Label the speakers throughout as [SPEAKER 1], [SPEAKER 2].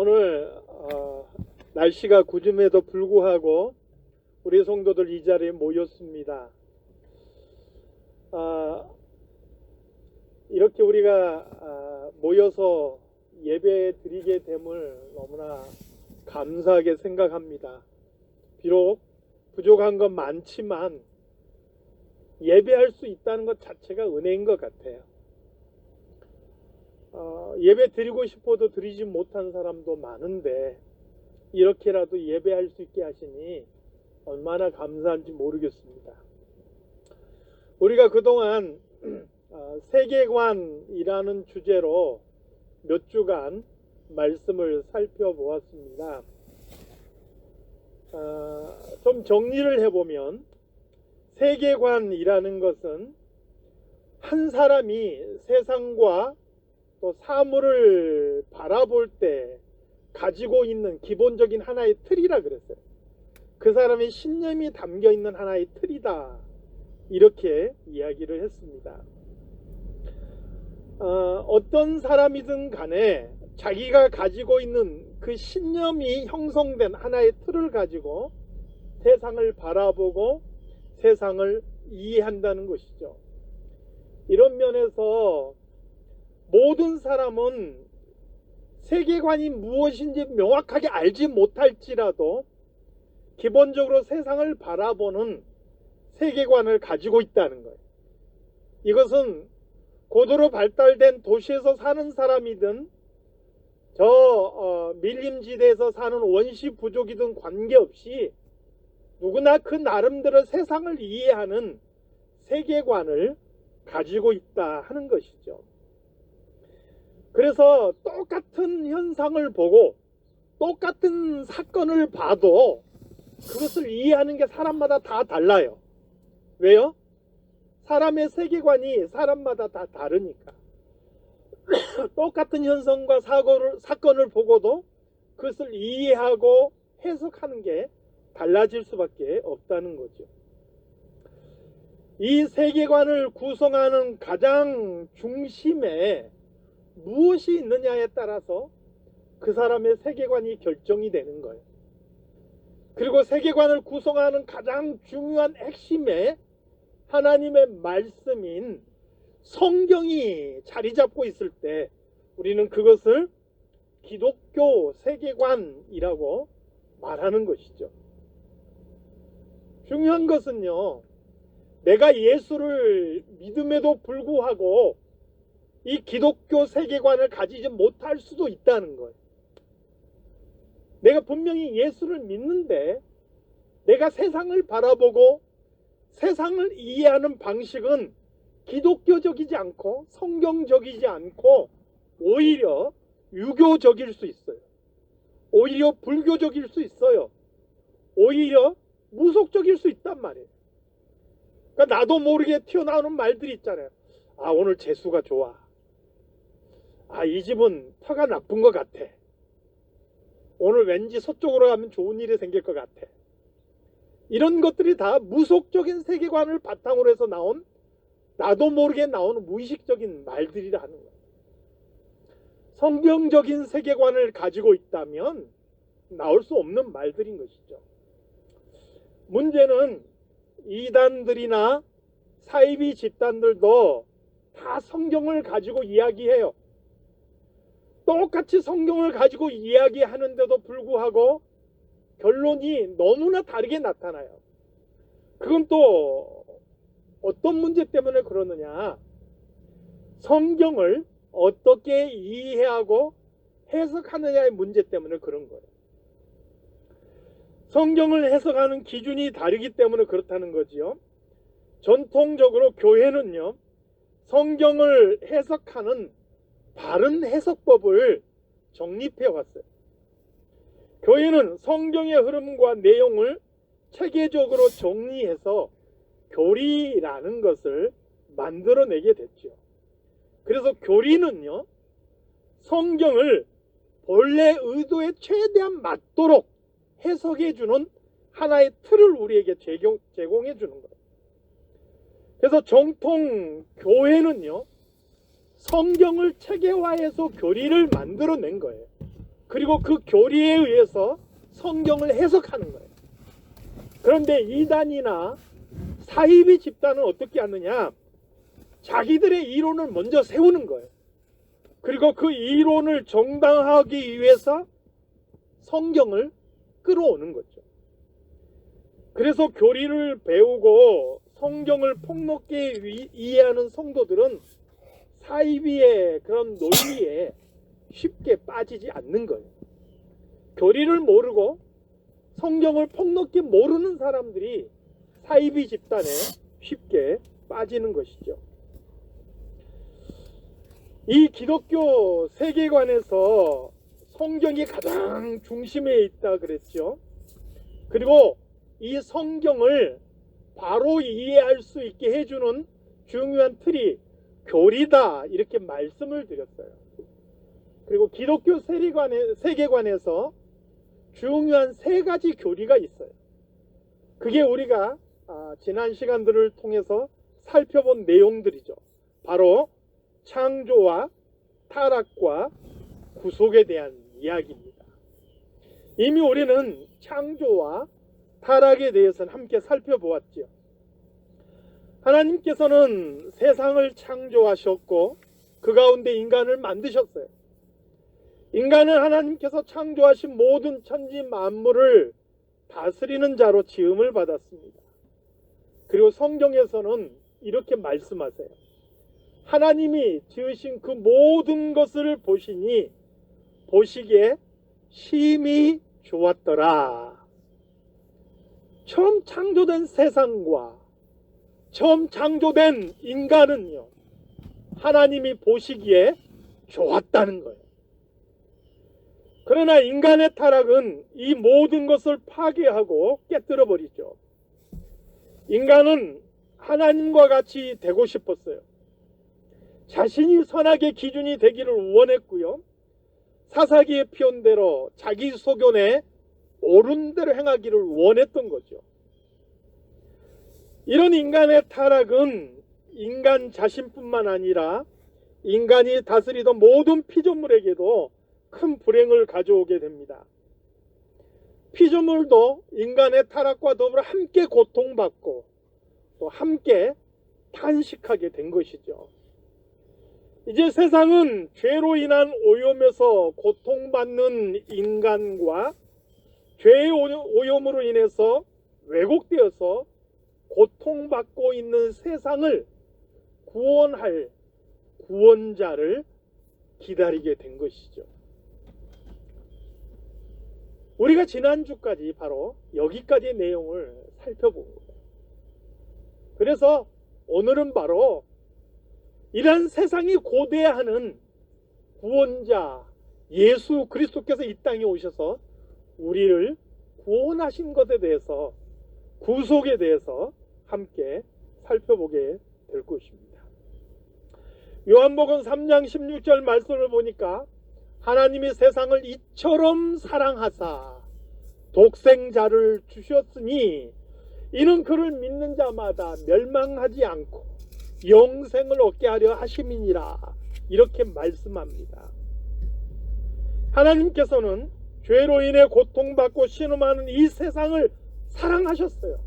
[SPEAKER 1] 오늘 날씨가 구름에도 불구하고 우리 성도들 이 자리에 모였습니다. 이렇게 우리가 모여서 예배 드리게 됨을 너무나 감사하게 생각합니다. 비록 부족한 건 많지만 예배할 수 있다는 것 자체가 은혜인 것 같아요. 예배 드리고 싶어도 드리지 못한 사람도 많은데 이렇게라도 예배할 수 있게 하시니 얼마나 감사한지 모르겠습니다. 우리가 그동안 세계관이라는 주제로 몇 주간 말씀을 살펴보았습니다. 좀 정리를 해보면 세계관이라는 것은 한 사람이 세상과 또 사물을 바라볼 때 가지고 있는 기본적인 하나의 틀이라 그랬어요. 그 사람의 신념이 담겨 있는 하나의 틀이다, 이렇게 이야기를 했습니다. 어떤 사람이든 간에 자기가 가지고 있는 그 신념이 형성된 하나의 틀을 가지고 세상을 바라보고 세상을 이해한다는 것이죠. 이런 면에서 모든 사람은 세계관이 무엇인지 명확하게 알지 못할지라도 기본적으로 세상을 바라보는 세계관을 가지고 있다는 거예요. 이것은 고도로 발달된 도시에서 사는 사람이든 밀림지대에서 사는 원시 부족이든 관계없이 누구나 그 나름대로 세상을 이해하는 세계관을 가지고 있다 하는 것이죠. 그래서 똑같은 현상을 보고 똑같은 사건을 봐도 그것을 이해하는 게 사람마다 다 달라요. 왜요? 사람의 세계관이 사람마다 다 다르니까. 똑같은 현상과 사건을 보고도 그것을 이해하고 해석하는 게 달라질 수밖에 없다는 거죠. 이 세계관을 구성하는 가장 중심에 무엇이 있느냐에 따라서 그 사람의 세계관이 결정이 되는 거예요. 그리고 세계관을 구성하는 가장 중요한 핵심에 하나님의 말씀인 성경이 자리 잡고 있을 때 우리는 그것을 기독교 세계관이라고 말하는 것이죠. 중요한 것은요, 내가 예수를 믿음에도 불구하고 이 기독교 세계관을 가지지 못할 수도 있다는 거예요. 내가 분명히 예수를 믿는데 내가 세상을 바라보고 세상을 이해하는 방식은 기독교적이지 않고 성경적이지 않고 오히려 유교적일 수 있어요. 오히려 불교적일 수 있어요. 오히려 무속적일 수 있단 말이에요. 그러니까 나도 모르게 튀어나오는 말들이 있잖아요. 오늘 재수가 좋아. 이 집은 터가 나쁜 것 같아. 오늘 왠지 서쪽으로 가면 좋은 일이 생길 것 같아. 이런 것들이 다 무속적인 세계관을 바탕으로 해서 나온, 나도 모르게 나오는 무의식적인 말들이라 하는 거예요. 성경적인 세계관을 가지고 있다면 나올 수 없는 말들인 것이죠. 문제는 이단들이나 사이비 집단들도 다 성경을 가지고 이야기해요. 똑같이 성경을 가지고 이야기하는데도 불구하고 결론이 너무나 다르게 나타나요. 그건 또 어떤 문제 때문에 그러느냐? 성경을 어떻게 이해하고 해석하느냐의 문제 때문에 그런 거예요. 성경을 해석하는 기준이 다르기 때문에 그렇다는 거지요. 전통적으로 교회는요, 성경을 해석하는 바른 해석법을 정립해 왔어요. 교회는 성경의 흐름과 내용을 체계적으로 정리해서 교리라는 것을 만들어내게 됐죠. 그래서 교리는요, 성경을 본래 의도에 최대한 맞도록 해석해주는 하나의 틀을 우리에게 제공해주는 거예요. 그래서 정통 교회는요, 성경을 체계화해서 교리를 만들어낸 거예요. 그리고 그 교리에 의해서 성경을 해석하는 거예요. 그런데 이단이나 사이비 집단은 어떻게 하느냐? 자기들의 이론을 먼저 세우는 거예요. 그리고 그 이론을 정당화하기 위해서 성경을 끌어오는 거죠. 그래서 교리를 배우고 성경을 폭넓게 이해하는 성도들은 사이비의 그런 논리에 쉽게 빠지지 않는 거예요. 교리를 모르고 성경을 폭넓게 모르는 사람들이 사이비 집단에 쉽게 빠지는 것이죠. 이 기독교 세계관에서 성경이 가장 중심에 있다 그랬죠. 그리고 이 성경을 바로 이해할 수 있게 해주는 중요한 틀이 교리다 이렇게 말씀을 드렸어요. 그리고 기독교 세계관에서 중요한 세 가지 교리가 있어요. 그게 우리가 지난 시간들을 통해서 살펴본 내용들이죠. 바로 창조와 타락과 구속에 대한 이야기입니다. 이미 우리는 창조와 타락에 대해서는 함께 살펴보았죠. 하나님께서는 세상을 창조하셨고 그 가운데 인간을 만드셨어요. 인간은 하나님께서 창조하신 모든 천지 만물을 다스리는 자로 지음을 받았습니다. 그리고 성경에서는 이렇게 말씀하세요. 하나님이 지으신 그 모든 것을 보시니 보시기에 심히 좋았더라. 처음 창조된 세상과 처음 창조된 인간은요, 하나님이 보시기에 좋았다는 거예요. 그러나 인간의 타락은 이 모든 것을 파괴하고 깨뜨려 버리죠. 인간은 하나님과 같이 되고 싶었어요. 자신이 선악의 기준이 되기를 원했고요. 사사기의 표현대로 자기 소견에 옳은 대로 행하기를 원했던 거죠. 이런 인간의 타락은 인간 자신뿐만 아니라 인간이 다스리던 모든 피조물에게도 큰 불행을 가져오게 됩니다. 피조물도 인간의 타락과 더불어 함께 고통받고 또 함께 탄식하게 된 것이죠. 이제 세상은 죄로 인한 오염에서 고통받는 인간과 죄의 오염으로 인해서 왜곡되어서 고통받고 있는 세상을 구원할 구원자를 기다리게 된 것이죠. 우리가 지난주까지 바로 여기까지의 내용을 살펴본 거예요. 그래서 오늘은 바로 이런 세상이 고대하는 구원자 예수 그리스도께서 이 땅에 오셔서 우리를 구원하신 것에 대해서, 구속에 대해서 함께 살펴보게 될 것입니다. 요한복음 3장 16절 말씀을 보니까 하나님이 세상을 이처럼 사랑하사 독생자를 주셨으니 이는 그를 믿는 자마다 멸망하지 않고 영생을 얻게 하려 하심이니라, 이렇게 말씀합니다. 하나님께서는 죄로 인해 고통받고 신음하는 이 세상을 사랑하셨어요.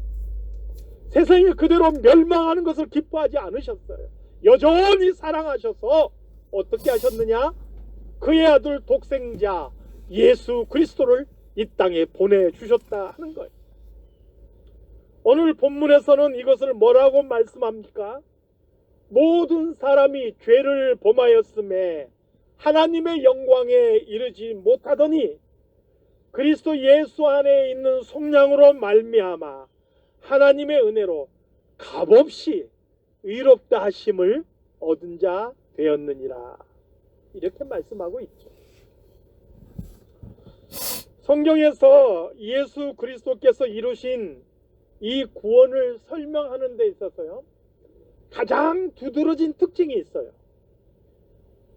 [SPEAKER 1] 세상이 그대로 멸망하는 것을 기뻐하지 않으셨어요. 여전히 사랑하셔서 어떻게 하셨느냐? 그의 아들 독생자 예수 그리스도를 이 땅에 보내주셨다 하는 거예요. 오늘 본문에서는 이것을 뭐라고 말씀합니까? 모든 사람이 죄를 범하였음에 하나님의 영광에 이르지 못하더니 그리스도 예수 안에 있는 속량으로 말미암아 하나님의 은혜로 값없이 의롭다 하심을 얻은 자 되었느니라, 이렇게 말씀하고 있죠. 성경에서 예수 그리스도께서 이루신 이 구원을 설명하는 데 있어서요, 가장 두드러진 특징이 있어요.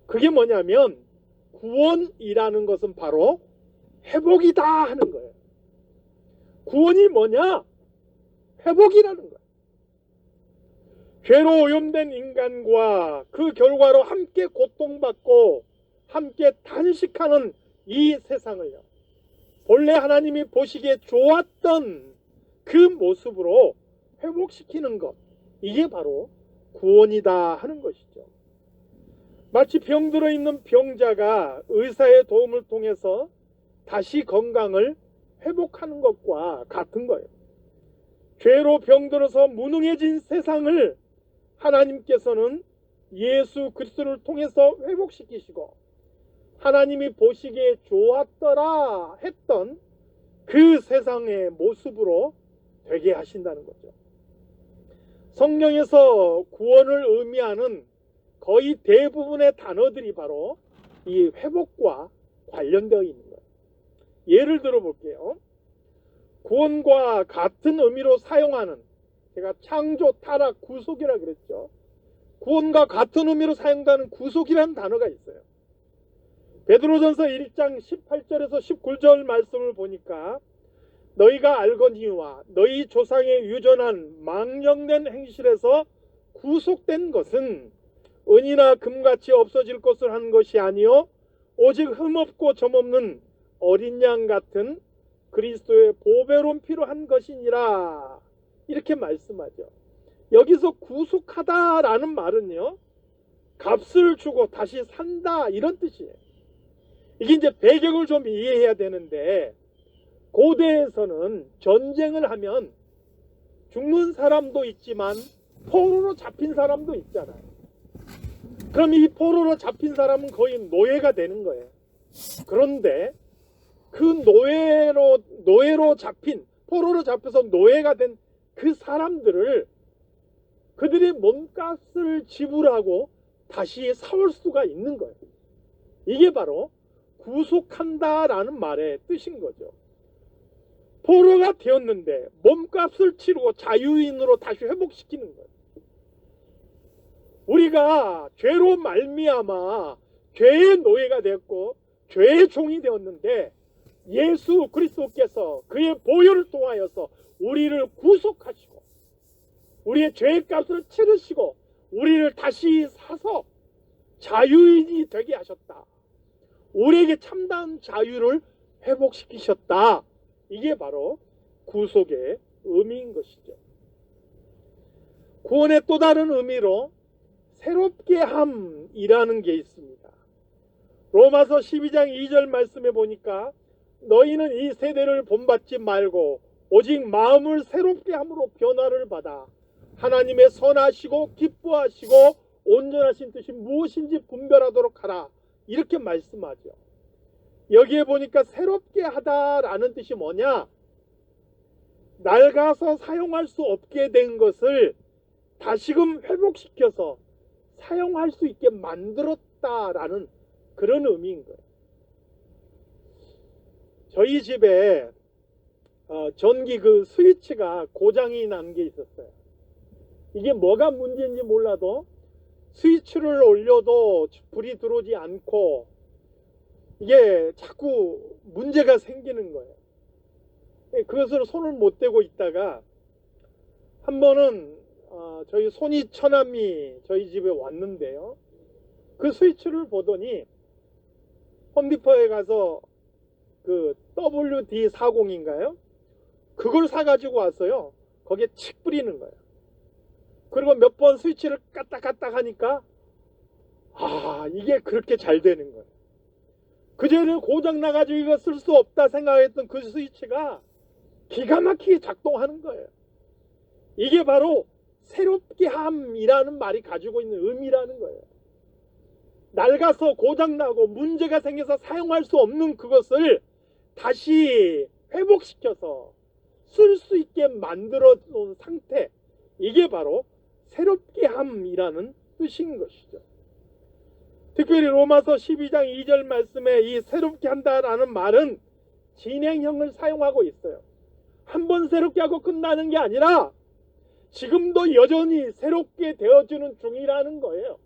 [SPEAKER 1] 그게 뭐냐면 구원이라는 것은 바로 회복이다 하는 거예요. 구원이 뭐냐? 회복이라는 거예요. 죄로 오염된 인간과 그 결과로 함께 고통받고 함께 탄식하는 이 세상을요, 본래 하나님이 보시기에 좋았던 그 모습으로 회복시키는 것, 이게 바로 구원이다 하는 것이죠. 마치 병들어 있는 병자가 의사의 도움을 통해서 다시 건강을 회복하는 것과 같은 거예요. 죄로 병들어서 무능해진 세상을 하나님께서는 예수 그리스도를 통해서 회복시키시고 하나님이 보시기에 좋았더라 했던 그 세상의 모습으로 되게 하신다는 거죠. 성경에서 구원을 의미하는 거의 대부분의 단어들이 바로 이 회복과 관련되어 있는 거예요. 예를 들어 볼게요. 구원과 같은 의미로 사용하는, 제가 창조, 타락, 구속이라 그랬죠. 구원과 같은 의미로 사용되는 구속이라는 단어가 있어요. 베드로전서 1장 18절에서 19절 말씀을 보니까 너희가 알거니와 너희 조상의 유전한 망령된 행실에서 구속된 것은 은이나 금같이 없어질 것을 한 것이 아니요 오직 흠없고 점없는 어린 양 같은 그리스도의 보배로운 피로 한 것이니라, 이렇게 말씀하죠. 여기서 구속하다라는 말은요, 값을 주고 다시 산다, 이런 뜻이에요. 이게 이제 배경을 좀 이해해야 되는데, 고대에서는 전쟁을 하면 죽는 사람도 있지만 포로로 잡힌 사람도 있잖아요. 그럼 이 포로로 잡힌 사람은 거의 노예가 되는 거예요. 그런데 그 노예로 잡힌, 포로로 잡혀서 노예가 된 그 사람들을 그들의 몸값을 지불하고 다시 사올 수가 있는 거예요. 이게 바로 구속한다라는 말의 뜻인 거죠. 포로가 되었는데 몸값을 치르고 자유인으로 다시 회복시키는 거예요. 우리가 죄로 말미암아 죄의 노예가 되었고 죄의 종이 되었는데 예수 그리스도께서 그의 보혈을 통하여서 우리를 구속하시고 우리의 죄의 값을 치르시고 우리를 다시 사서 자유인이 되게 하셨다. 우리에게 참다운 자유를 회복시키셨다. 이게 바로 구속의 의미인 것이죠. 구원의 또 다른 의미로 새롭게 함이라는 게 있습니다. 로마서 12장 2절 말씀에 보니까 너희는 이 세대를 본받지 말고 오직 마음을 새롭게 함으로 변화를 받아 하나님의 선하시고 기뻐하시고 온전하신 뜻이 무엇인지 분별하도록 하라, 이렇게 말씀하죠. 여기에 보니까 새롭게 하다라는 뜻이 뭐냐, 낡아서 사용할 수 없게 된 것을 다시금 회복시켜서 사용할 수 있게 만들었다라는 그런 의미인 거예요. 저희 집에 전기 그 스위치가 고장이 난 게 있었어요. 이게 뭐가 문제인지 몰라도 스위치를 올려도 불이 들어오지 않고 이게 자꾸 문제가 생기는 거예요. 그것으로 손을 못 대고 있다가 한 번은 저희 손이 처남이 저희 집에 왔는데요. 그 스위치를 보더니 홈디포에 가서 그 WD-40인가요? 그걸 사가지고 왔어요. 거기에 칙 뿌리는 거예요. 그리고 몇 번 스위치를 까딱까딱 하니까 이게 그렇게 잘 되는 거예요. 그전에는 고장 나가지고 이거 쓸 수 없다 생각했던 그 스위치가 기가 막히게 작동하는 거예요. 이게 바로 새롭게 함이라는 말이 가지고 있는 의미라는 거예요. 낡아서 고장나고 문제가 생겨서 사용할 수 없는 그것을 다시 회복시켜서 쓸 수 있게 만들어 놓은 상태, 이게 바로 새롭게 함이라는 뜻인 것이죠. 특별히 로마서 12장 2절 말씀에 이 새롭게 한다라는 말은 진행형을 사용하고 있어요. 한 번 새롭게 하고 끝나는 게 아니라 지금도 여전히 새롭게 되어지는 중이라는 거예요.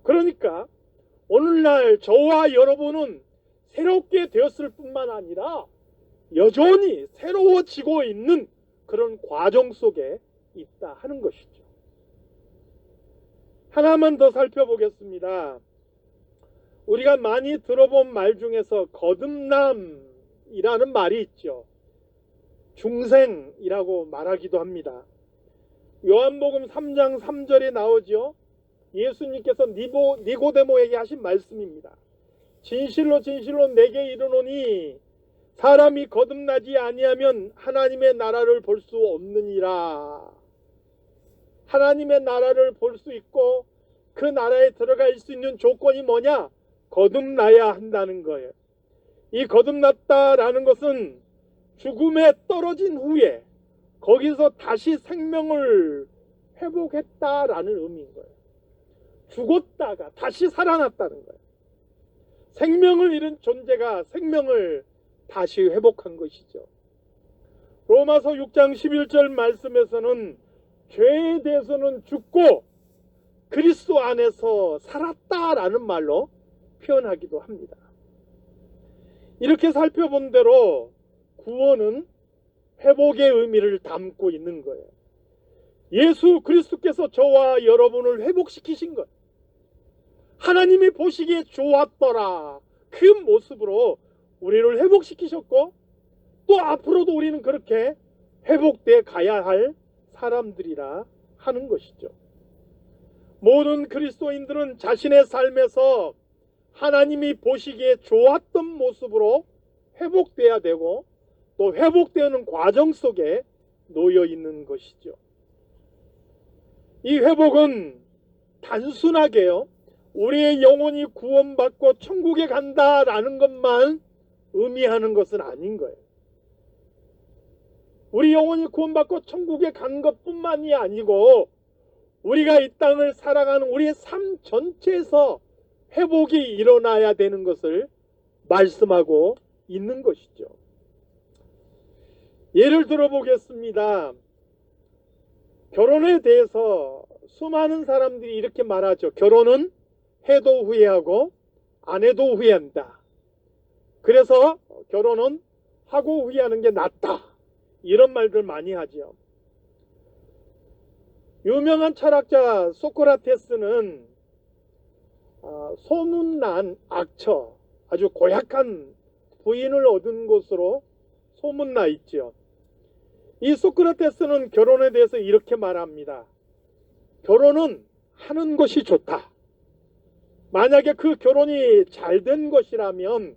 [SPEAKER 1] 그러니까 오늘날 저와 여러분은 새롭게 되었을 뿐만 아니라 여전히 새로워지고 있는 그런 과정 속에 있다 하는 것이죠. 하나만 더 살펴보겠습니다. 우리가 많이 들어본 말 중에서 거듭남이라는 말이 있죠. 중생이라고 말하기도 합니다. 요한복음 3장 3절에 나오죠. 예수님께서 니고데모에게 하신 말씀입니다. 진실로 진실로 내게 이르노니 사람이 거듭나지 아니하면 하나님의 나라를 볼 수 없느니라. 하나님의 나라를 볼 수 있고 그 나라에 들어갈 수 있는 조건이 뭐냐? 거듭나야 한다는 거예요. 이 거듭났다라는 것은 죽음에 떨어진 후에 거기서 다시 생명을 회복했다라는 의미인 거예요. 죽었다가 다시 살아났다는 거예요. 생명을 잃은 존재가 생명을 다시 회복한 것이죠. 로마서 6장 11절 말씀에서는 죄에 대해서는 죽고 그리스도 안에서 살았다라는 말로 표현하기도 합니다. 이렇게 살펴본 대로 구원은 회복의 의미를 담고 있는 거예요. 예수 그리스도께서 저와 여러분을 회복시키신 것, 하나님이 보시기에 좋았더라 그 모습으로 우리를 회복시키셨고 또 앞으로도 우리는 그렇게 회복돼 가야 할 사람들이라 하는 것이죠. 모든 그리스도인들은 자신의 삶에서 하나님이 보시기에 좋았던 모습으로 회복돼야 되고 또 회복되는 과정 속에 놓여 있는 것이죠. 이 회복은 단순하게요, 우리의 영혼이 구원받고 천국에 간다라는 것만 의미하는 것은 아닌 거예요. 우리 영혼이 구원받고 천국에 간 것뿐만이 아니고 우리가 이 땅을 살아가는 우리의 삶 전체에서 회복이 일어나야 되는 것을 말씀하고 있는 것이죠. 예를 들어 보겠습니다. 결혼에 대해서 수많은 사람들이 이렇게 말하죠. 결혼은 해도 후회하고 안 해도 후회한다. 그래서 결혼은 하고 후회하는 게 낫다. 이런 말들 많이 하죠. 유명한 철학자 소크라테스는 소문난 악처, 아주 고약한 부인을 얻은 것으로 소문나 있죠. 이 소크라테스는 결혼에 대해서 이렇게 말합니다. 결혼은 하는 것이 좋다. 만약에 그 결혼이 잘된 것이라면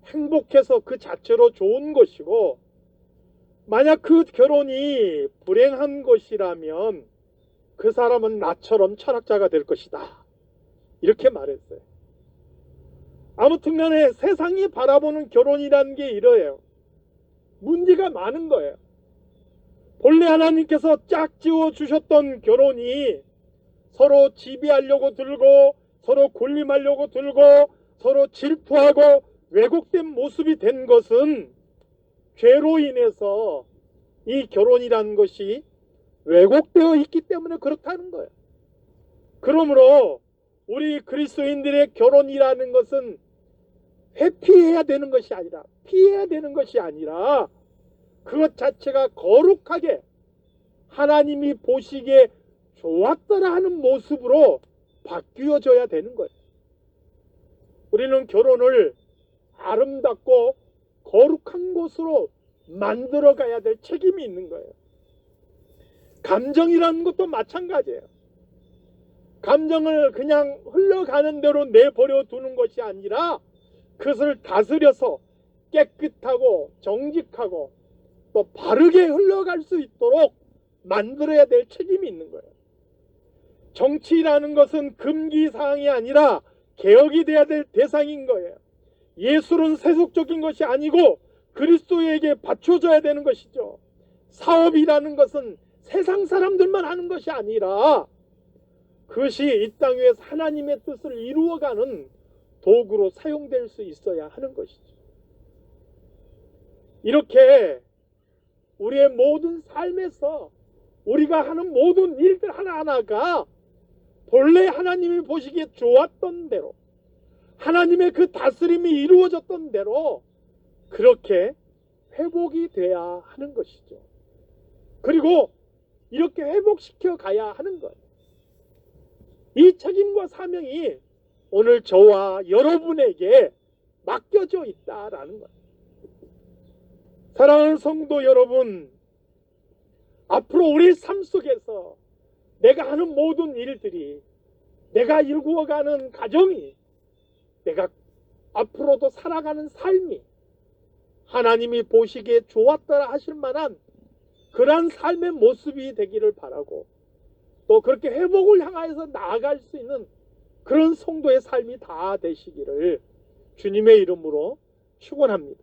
[SPEAKER 1] 행복해서 그 자체로 좋은 것이고, 만약 그 결혼이 불행한 것이라면 그 사람은 나처럼 철학자가 될 것이다. 이렇게 말했어요. 아무튼 간에 세상이 바라보는 결혼이라는 게 이러해요. 문제가 많은 거예요. 본래 하나님께서 짝지어 주셨던 결혼이 서로 지배하려고 들고 서로 군림하려고 들고 서로 질투하고 왜곡된 모습이 된 것은 죄로 인해서 이 결혼이라는 것이 왜곡되어 있기 때문에 그렇다는 거예요. 그러므로 우리 그리스도인들의 결혼이라는 것은 회피해야 되는 것이 아니라, 피해야 되는 것이 아니라 그것 자체가 거룩하게 하나님이 보시기에 좋았더라 하는 모습으로 바뀌어져야 되는 거예요. 우리는 결혼을 아름답고 거룩한 곳으로 만들어 가야 될 책임이 있는 거예요. 감정이라는 것도 마찬가지예요. 감정을 그냥 흘러가는 대로 내버려 두는 것이 아니라 그것을 다스려서 깨끗하고 정직하고 또 바르게 흘러갈 수 있도록 만들어야 될 책임이 있는 거예요. 정치라는 것은 금기사항이 아니라 개혁이 돼야 될 대상인 거예요. 예술은 세속적인 것이 아니고 그리스도에게 바쳐져야 되는 것이죠. 사업이라는 것은 세상 사람들만 하는 것이 아니라 그것이 이 땅 위에서 하나님의 뜻을 이루어가는 도구로 사용될 수 있어야 하는 것이죠. 이렇게 우리의 모든 삶에서 우리가 하는 모든 일들 하나하나가 본래 하나님이 보시기에 좋았던 대로 하나님의 그 다스림이 이루어졌던 대로 그렇게 회복이 돼야 하는 것이죠. 그리고 이렇게 회복시켜 가야 하는 거예요. 이 책임과 사명이 오늘 저와 여러분에게 맡겨져 있다라는 거예요. 사랑하는 성도 여러분, 앞으로 우리 삶 속에서 내가 하는 모든 일들이, 내가 일구어가는 가정이, 내가 앞으로도 살아가는 삶이 하나님이 보시기에 좋았더라 하실 만한 그러한 삶의 모습이 되기를 바라고, 또 그렇게 회복을 향하여서 나아갈 수 있는 그런 성도의 삶이 다 되시기를 주님의 이름으로 축원합니다.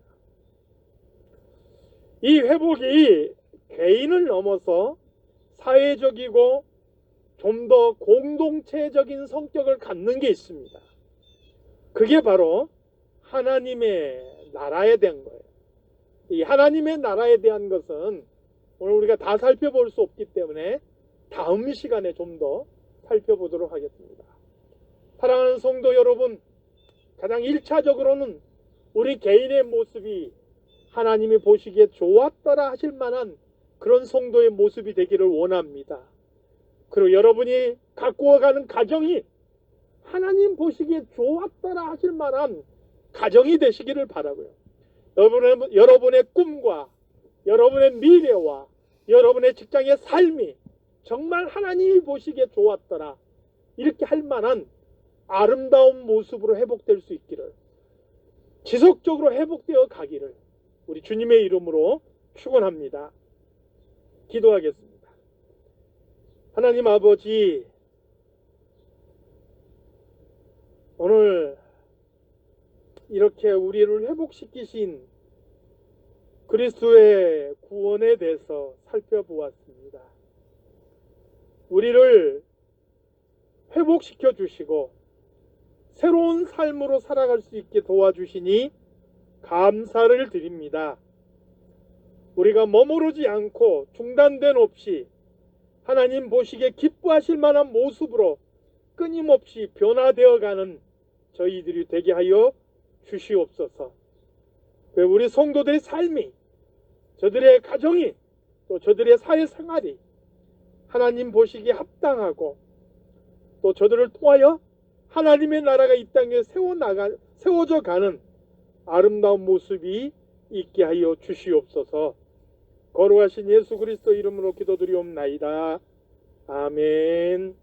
[SPEAKER 1] 이 회복이 개인을 넘어서 사회적이고 좀 더 공동체적인 성격을 갖는 게 있습니다. 그게 바로 하나님의 나라에 대한 거예요. 이 하나님의 나라에 대한 것은 오늘 우리가 다 살펴볼 수 없기 때문에 다음 시간에 좀 더 살펴보도록 하겠습니다. 사랑하는 성도 여러분, 가장 1차적으로는 우리 개인의 모습이 하나님이 보시기에 좋았더라 하실 만한 그런 성도의 모습이 되기를 원합니다. 그리고 여러분이 가꾸어가는 가정이 하나님 보시기에 좋았더라 하실 만한 가정이 되시기를 바라고요. 여러분의 꿈과 여러분의 미래와 여러분의 직장의 삶이 정말 하나님이 보시기에 좋았더라, 이렇게 할 만한 아름다운 모습으로 회복될 수 있기를, 지속적으로 회복되어 가기를 우리 주님의 이름으로 축원합니다. 기도하겠습니다. 하나님 아버지, 오늘 이렇게 우리를 회복시키신 그리스도의 구원에 대해서 살펴보았습니다. 우리를 회복시켜 주시고 새로운 삶으로 살아갈 수 있게 도와주시니 감사를 드립니다. 우리가 머무르지 않고 중단된 없이 하나님 보시기에 기뻐하실 만한 모습으로 끊임없이 변화되어가는 저희들이 되게 하여 주시옵소서. 우리 성도들의 삶이, 저들의 가정이, 또 저들의 사회생활이 하나님 보시기에 합당하고, 또 저들을 통하여 하나님의 나라가 이 땅에 세워져 가는 아름다운 모습이 있게 하여 주시옵소서. 거룩하신 예수 그리스도 이름으로 기도드리옵나이다. 아멘.